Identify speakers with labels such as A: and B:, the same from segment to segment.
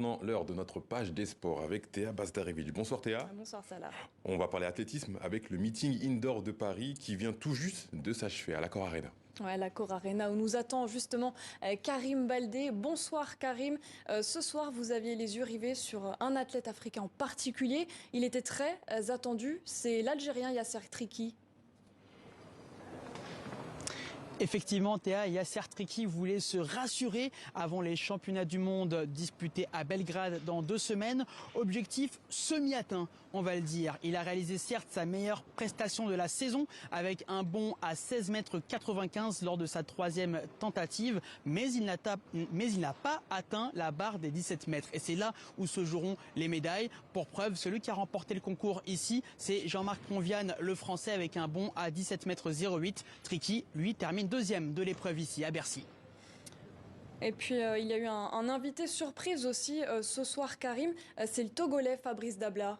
A: maintenant l'heure de notre page des sports avec Théa Bazdarevich. Bonsoir Théa.
B: Bonsoir Salah.
A: On va parler athlétisme avec le meeting indoor de Paris qui vient tout juste de s'achever à l'Accor Arena.
B: Ouais, l'Accor Arena où nous attend justement Karim Baldé. Bonsoir Karim. Ce soir, vous aviez les yeux rivés sur un athlète africain en particulier. Il était très attendu. C'est l'Algérien Yasser Triki.
C: Effectivement, Théa, Yasser Triki voulait se rassurer avant les championnats du monde disputés à Belgrade dans 2 semaines. Objectif semi-atteint, on va le dire. Il a réalisé certes sa meilleure prestation de la saison avec un bond à 16,95 m lors de sa 3e tentative, mais il n'a pas atteint la barre des 17 mètres. Et c'est là où se joueront les médailles. Pour preuve, celui qui a remporté le concours ici, c'est Jean-Marc Ponviane, le Français, avec un bond à 17,08 m. Triki, lui, termine 2e de l'épreuve ici à Bercy.
B: Et puis il y a eu un invité surprise aussi ce soir Karim, c'est le Togolais Fabrice Dabla.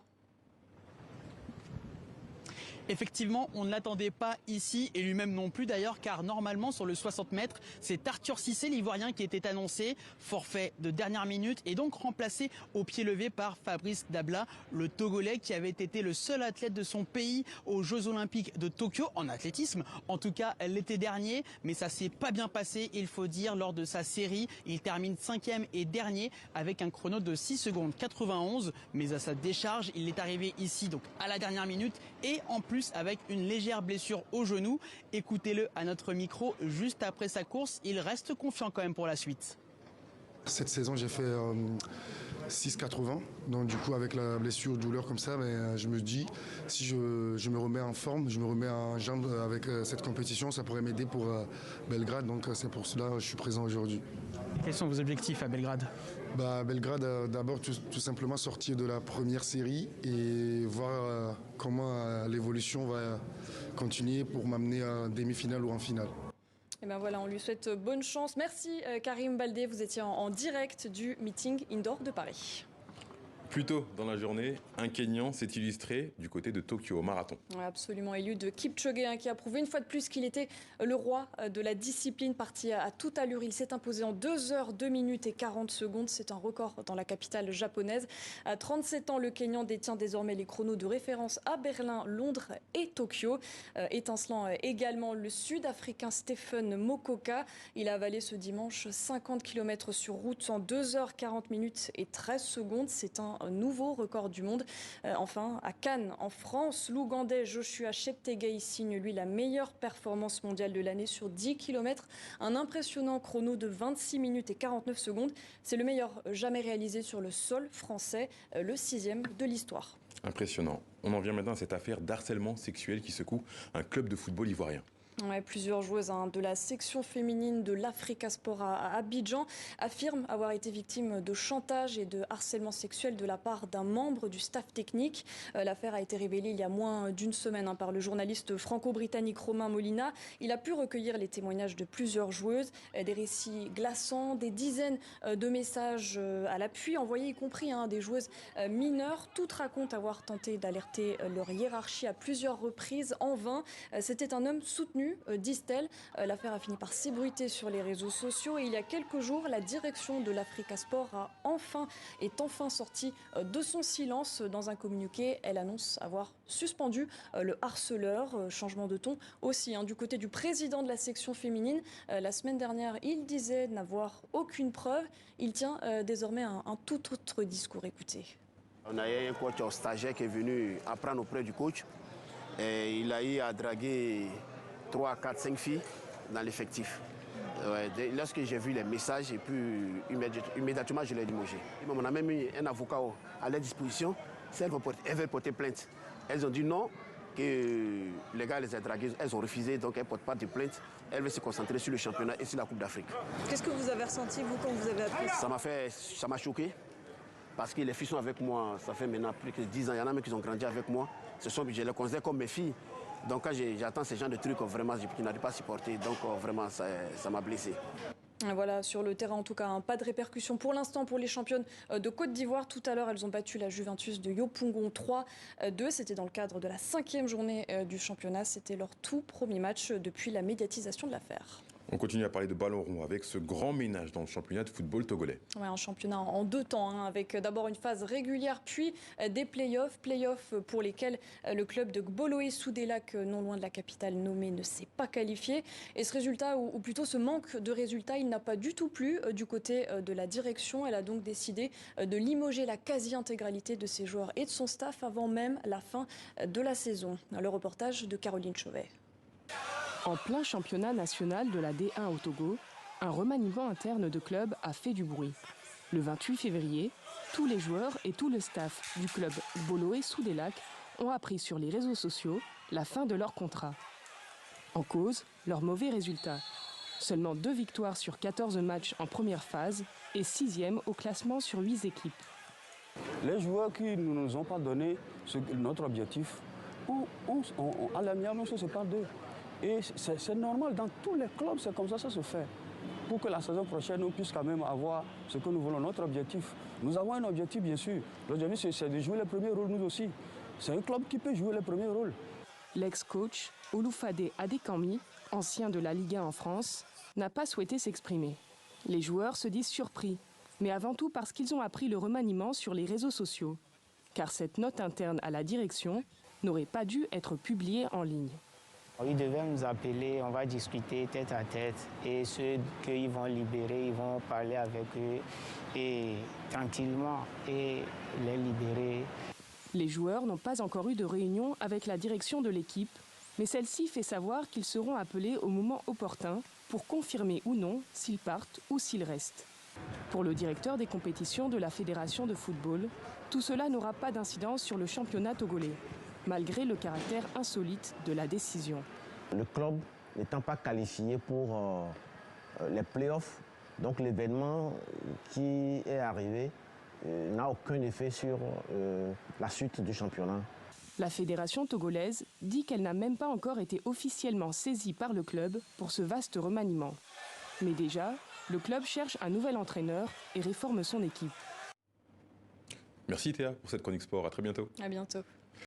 C: Effectivement, on ne l'attendait pas ici et lui-même non plus d'ailleurs, car normalement sur le 60 mètres, c'est Arthur Cissé, l'Ivoirien, qui était annoncé, forfait de dernière minute et donc remplacé au pied levé par Fabrice Dabla, le Togolais qui avait été le seul athlète de son pays aux Jeux Olympiques de Tokyo en athlétisme, en tout cas l'été dernier, mais ça s'est pas bien passé, il faut dire, lors de sa série. Il termine 5e et dernier avec un chrono de 6 secondes 91, mais à sa décharge, il est arrivé ici donc à la dernière minute et en plus avec une légère blessure au genou. Écoutez-le à notre micro juste après sa course, il reste confiant quand même pour la suite.
D: Cette saison, j'ai fait 6,80. Donc du coup, avec la blessure, douleur comme ça, mais je me dis, si je me remets en forme, je me remets en jambe avec cette compétition, ça pourrait m'aider pour Belgrade. Donc c'est pour cela que je suis présent aujourd'hui.
C: Quels sont vos objectifs à Belgrade ?
D: Belgrade, d'abord tout simplement sortir de la première série et voir comment l'évolution va continuer pour m'amener en demi-finale ou en finale.
B: Et ben voilà, on lui souhaite bonne chance. Merci Karim Baldé, vous étiez en direct du meeting indoor de Paris.
A: Plus tôt dans la journée, un Kényan s'est illustré du côté de Tokyo au marathon.
B: Ouais, absolument, Eliud Kipchoge qui a prouvé une fois de plus qu'il était le roi de la discipline, parti à toute allure. Il s'est imposé en 2 heures, 2 minutes et 40 secondes. C'est un record dans la capitale japonaise. À 37 ans, le Kényan détient désormais les chronos de référence à Berlin, Londres et Tokyo. Étincelant également le Sud-Africain Stephen Mokoka. Il a avalé ce dimanche 50 km sur route en 2 heures, 40 minutes et 13 secondes. C'est un nouveau record du monde. Enfin, à Cannes, en France, l'Ougandais Joshua Cheptegei signe, lui, la meilleure performance mondiale de l'année sur 10 km. Un impressionnant chrono de 26 minutes et 49 secondes. C'est le meilleur jamais réalisé sur le sol français, le 6e de l'histoire.
A: Impressionnant. On en vient maintenant à cette affaire d'harcèlement sexuel qui secoue un club de football ivoirien.
B: Ouais, plusieurs joueuses de la section féminine de l'Africa Sport à Abidjan affirment avoir été victimes de chantage et de harcèlement sexuel de la part d'un membre du staff technique. L'affaire a été révélée il y a moins d'une semaine par le journaliste franco-britannique Romain Molina. Il a pu recueillir les témoignages de plusieurs joueuses, des récits glaçants, des dizaines de messages à l'appui envoyés, y compris des joueuses mineures. Toutes racontent avoir tenté d'alerter leur hiérarchie à plusieurs reprises en vain. C'était un homme soutenu, disent-elles. L'affaire a fini par s'ébruiter sur les réseaux sociaux et il y a quelques jours, la direction de l'Africa Sport est enfin sortie de son silence. Dans un communiqué, elle annonce avoir suspendu le harceleur. Changement de ton aussi du côté du président de la section féminine. La semaine dernière, il disait n'avoir aucune preuve. Il tient désormais un tout autre discours. Écoutez.
E: On a eu un coach stagiaire qui est venu apprendre auprès du coach et il a eu à draguer 3, 4, 5 filles dans l'effectif. Lorsque j'ai vu les messages, et puis immédiatement je l'ai limogé. On a même eu un avocat à leur disposition. Si elles veulent porter plainte, elles ont dit non, que les gars les ont draguées, elles ont refusé, donc elles ne portent pas de plainte. Elles veulent se concentrer sur le championnat et sur la Coupe d'Afrique.
B: Qu'est-ce que vous avez ressenti, vous, quand vous avez appris ça?
E: Ça m'a choqué, parce que les filles sont avec moi, ça fait maintenant plus que 10 ans. Il y en a même qui ont grandi avec moi. Je les considère comme mes filles. Donc quand j'attends ce genre de trucs, vraiment, je n'arrive pas à supporter. Donc vraiment, ça m'a blessé.
B: Voilà, sur le terrain en tout cas, pas de répercussions pour l'instant pour les championnes de Côte d'Ivoire. Tout à l'heure, elles ont battu la Juventus de Yopougon 3-2. C'était dans le cadre de la 5e journée du championnat. C'était leur tout premier match depuis la médiatisation de l'affaire.
A: On continue à parler de ballon rond avec ce grand ménage dans le championnat de football togolais.
B: Ouais, un championnat en 2 temps, avec d'abord une phase régulière puis des playoffs pour lesquels le club de Gboloé Soudelac, non loin de la capitale Lomé, ne s'est pas qualifié. Et ce résultat, ou plutôt ce manque de résultats, il n'a pas du tout plu du côté de la direction. Elle a donc décidé de limoger la quasi-intégralité de ses joueurs et de son staff avant même la fin de la saison. Le reportage de Caroline Chauvet.
F: En plein championnat national de la D1 au Togo, un remaniement interne de club a fait du bruit. Le 28 février, tous les joueurs et tout le staff du club Gboloé Soudelac ont appris sur les réseaux sociaux la fin de leur contrat. En cause, leurs mauvais résultats. Seulement 2 victoires sur 14 matchs en première phase et 6e au classement sur 8 équipes.
G: Les joueurs qui ne nous ont pas donné notre objectif, à l'amiable, on se parle d'eux. Et c'est normal, dans tous les clubs, c'est comme ça se fait. Pour que la saison prochaine, on puisse quand même avoir ce que nous voulons, notre objectif. Nous avons un objectif, bien sûr. L'objectif, c'est de jouer le premier rôle, nous aussi. C'est un club qui peut jouer le premier rôle.
F: L'ex-coach Oloufade Adekami, ancien de la Ligue 1 en France, n'a pas souhaité s'exprimer. Les joueurs se disent surpris, mais avant tout parce qu'ils ont appris le remaniement sur les réseaux sociaux. Car cette note interne à la direction n'aurait pas dû être publiée en ligne.
H: Ils devaient nous appeler, on va discuter tête à tête et ceux qu'ils vont libérer, ils vont parler avec eux et tranquillement et les libérer.
F: Les joueurs n'ont pas encore eu de réunion avec la direction de l'équipe, mais celle-ci fait savoir qu'ils seront appelés au moment opportun pour confirmer ou non s'ils partent ou s'ils restent. Pour le directeur des compétitions de la Fédération de football, tout cela n'aura pas d'incidence sur le championnat togolais, malgré le caractère insolite de la décision.
I: Le club n'étant pas qualifié pour les playoffs, donc l'événement qui est arrivé n'a aucun effet sur la suite du championnat.
F: La fédération togolaise dit qu'elle n'a même pas encore été officiellement saisie par le club pour ce vaste remaniement. Mais déjà, le club cherche un nouvel entraîneur et réforme son équipe.
A: Merci Théa pour cette chronique sport. À très bientôt.
B: À bientôt.